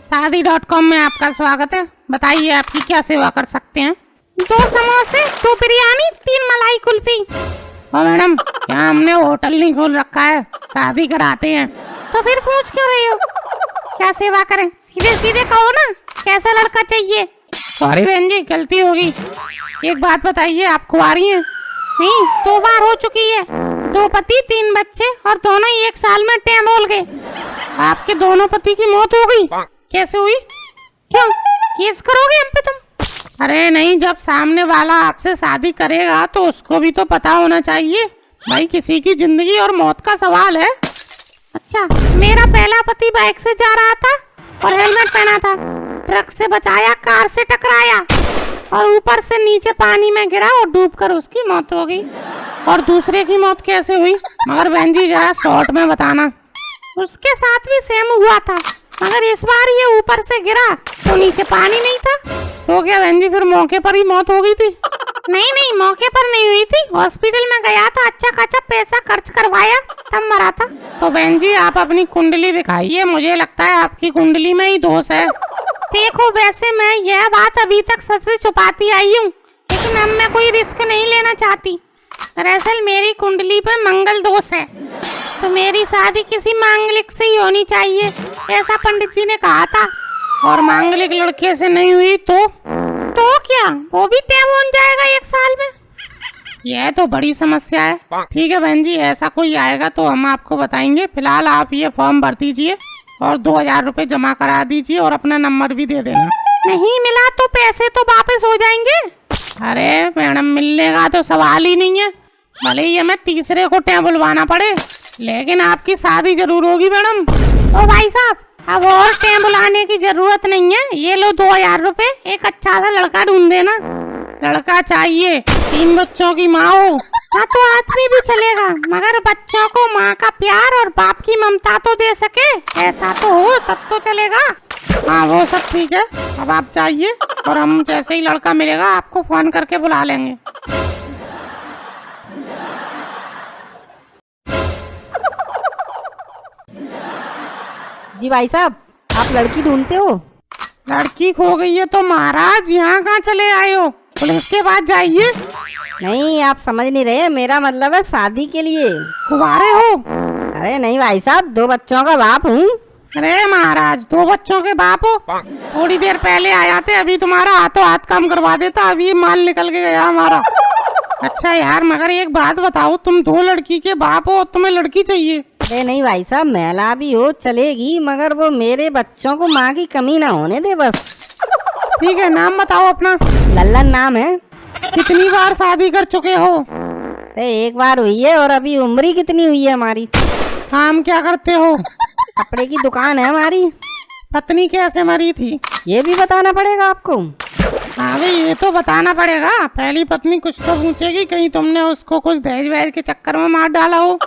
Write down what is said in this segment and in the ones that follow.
शादी.com में आपका स्वागत है। बताइए आपकी क्या सेवा कर सकते हैं। 2 समोसे, 2 बिरयानी, 3 मलाई कुल्फी। ओ मैडम, क्या हमने होटल नहीं खोल रखा है, शादी कराते हैं। तो फिर पूछ क्यों रही हो, क्या सेवा करें? सीधे सीधे कहो ना, कैसा लड़का चाहिए। सॉरी बहन जी, गलती होगी। एक बात बताइए, आप कुंवारी हैं? नहीं, 2 बार हो चुकी है। 2 पति 3 बच्चे और दोनों ही 1 साल में टेंडोल गए। आपके दोनों पति की मौत हो गई, कैसे हुई? क्यों, केस करोगे हम पे तुम? अरे नहीं, जब सामने वाला आपसे शादी करेगा तो उसको भी तो पता होना चाहिए भाई, किसी की जिंदगी और मौत का सवाल है। अच्छा, मेरा पहला पति बाइक से जा रहा था और हेलमेट पहना था, ट्रक से बचाया, कार से टकराया और ऊपर से नीचे पानी में गिरा और डूबकर उसकी मौत हो गई। और दूसरे की मौत कैसे हुई? मगर बहन जी जरा शॉर्ट में बताना। उसके साथ भी सेम हुआ था, मगर इस बार ये ऊपर से गिरा तो नीचे पानी नहीं था। तो क्या बहन जी फिर मौके पर ही मौत हो गई थी? नहीं नहीं, मौके पर नहीं हुई थी, हॉस्पिटल में गया था, अच्छा खासा पैसा खर्च करवाया, तब मरा था। तो बहन जी आप अपनी कुंडली दिखाइए, मुझे लगता है आपकी कुंडली में ही दोष है। देखो, वैसे मैं यह बात अभी तक सबसे छुपाती आई हूँ, लेकिन अब मैं कोई रिस्क नहीं लेना चाहती। दरअसल मेरी कुंडली पे मंगल दोष है, तो मेरी शादी किसी मांगलिक से ही होनी चाहिए, ऐसा पंडित जी ने कहा था। और मांगलिक लड़के से नहीं हुई तो क्या, वो भी टैब हो जाएगा 1 साल में? यह तो बड़ी समस्या है। ठीक है बहन जी, ऐसा कोई आएगा तो हम आपको बताएंगे। फिलहाल आप ये फॉर्म भर दीजिए और 2000 रुपए जमा करा दीजिए और अपना नंबर भी दे देना। नहीं मिला तो पैसे तो वापस हो जाएंगे। अरे मैडम, मिलने का तो सवाल ही नहीं है, भले ही हमें तीसरे को टैब बुलवाना पड़े, लेकिन आपकी शादी जरूर होगी मैडम। ओ भाई साहब, अब और टैब बुलाने की जरूरत नहीं है, ये लो 2000 रुपए, एक अच्छा सा लड़का ढूंढ देना। लड़का चाहिए, 3 बच्चों की माँ हो। हाँ तो आदमी भी चलेगा, मगर बच्चों को माँ का प्यार और बाप की ममता तो दे सके, ऐसा तो हो तब तो चलेगा। हाँ वो सब ठीक है, अब आप चाहिए और हम जैसे ही लड़का मिलेगा आपको फोन करके बुला लेंगे। जी भाई साहब, आप लड़की ढूंढते हो? लड़की खो गई है तो महाराज यहाँ कहाँ चले आए हो? पुलिस के पास जाइए। नहीं, आप समझ नहीं रहे, मेरा मतलब है शादी के लिए। कुंवारे हो? अरे नहीं भाई साहब, 2 बच्चों का बाप हूँ। अरे महाराज, 2 बच्चों के बाप हो? थोड़ी देर पहले आया थे, अभी तुम्हारा हाथों हाथ काम करवा देता, अभी माल निकल के गया हमारा। अच्छा यार, मगर एक बात बताओ, तुम 2 लड़की के बाप हो, तुम्हें लड़की चाहिए? अरे नहीं भाई साहब, महिला भी हो चलेगी, मगर वो मेरे बच्चों को माँ की कमी ना होने दे बस। ठीक है, नाम बताओ अपना। लल्लन नाम है। कितनी बार शादी कर चुके हो? अरे 1 बार हुई है, और अभी उम्र ही कितनी हुई है हमारी। काम क्या करते हो? कपड़े की दुकान है हमारी। पत्नी कैसे मरी थी? ये भी बताना पड़ेगा आपको? हाँ भाई, ये तो बताना पड़ेगा। पहली पत्नी कुछ तो पूछेगी, कहीं तुमने उसको कुछ दहेज वहेज के चक्कर में मार डाला हो।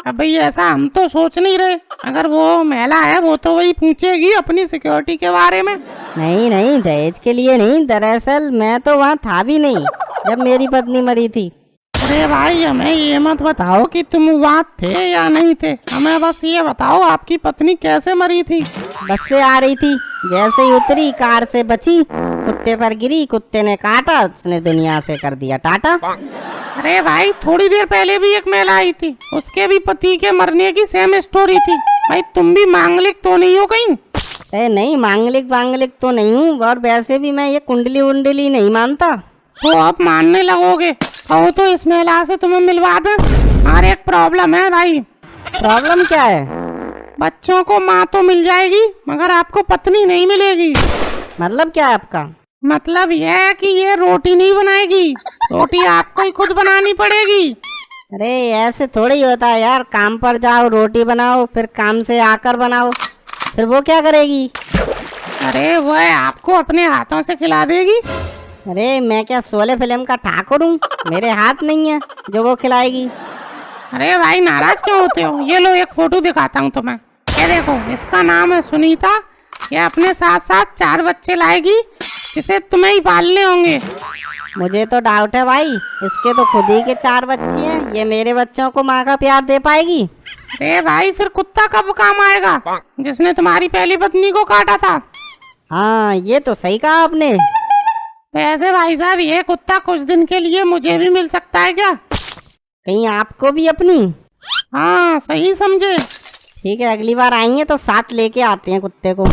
अब भाई ऐसा हम तो सोच नहीं रहे, अगर वो महिला है वो तो वही पूछेगी अपनी सिक्योरिटी के बारे में। नहीं नहीं, दहेज के लिए नहीं, दरअसल मैं तो वहाँ था भी नहीं जब मेरी पत्नी मरी थी। अरे भाई, हमें ये मत बताओ कि तुम वहाँ थे या नहीं थे, हमें बस ये बताओ आपकी पत्नी कैसे मरी थी। बस से आ रही थी, जैसे ही उतरी कार से बची, कुत्ते पर गिरी, कुत्ते ने काटा, उसने दुनिया से कर दिया टाटा। अरे भाई, थोड़ी देर पहले भी एक महिला आई थी, उसके भी पति के मरने की सेम स्टोरी थी। भाई तुम भी मांगलिक तो नहीं हो कहीं? अरे नहीं, मांगलिक तो नहीं हूँ, और वैसे भी मैं ये कुंडली उंडली नहीं मानता। तो आप मानने लगोगे? कहो तो इस महिला से तुम्हें मिलवा दें। हमारे एक प्रॉब्लम है भाई। प्रॉब्लम क्या है? बच्चों को माँ तो मिल जाएगी, मगर आपको पत्नी नहीं मिलेगी। मतलब क्या है आपका? मतलब यह है कि ये रोटी नहीं बनाएगी, रोटी आपको ही खुद बनानी पड़ेगी। अरे ऐसे थोड़ी होता है यार, काम पर जाओ, रोटी बनाओ, फिर काम से आकर बनाओ, फिर वो क्या करेगी? अरे वो आपको अपने हाथों से खिला देगी। अरे मैं क्या शोले फिल्म का ठाकुर हूँ? मेरे हाथ नहीं है जो वो खिलाएगी। अरे भाई, नाराज क्यों होते हो? ये लो एक फोटो दिखाता हूँ तुम्हें, ये देखो, इसका नाम है सुनीता। ये अपने साथ साथ 4 बच्चे लाएगी, जिसे तुम्हें ही पालने होंगे। मुझे तो डाउट है भाई, इसके तो खुद ही के 4 बच्चे हैं, ये मेरे बच्चों को माँ का प्यार दे पाएगी? अरे भाई फिर कुत्ता कब काम आएगा जिसने तुम्हारी पहली पत्नी को काटा था? हाँ ये तो सही कहा आपने। वैसे भाई साहब ये कुत्ता कुछ दिन के लिए मुझे भी मिल सकता है क्या? कहीं आपको भी अपनी? हाँ सही समझे। ठीक है, अगली बार आएंगे तो साथ लेके आते हैं कुत्ते को।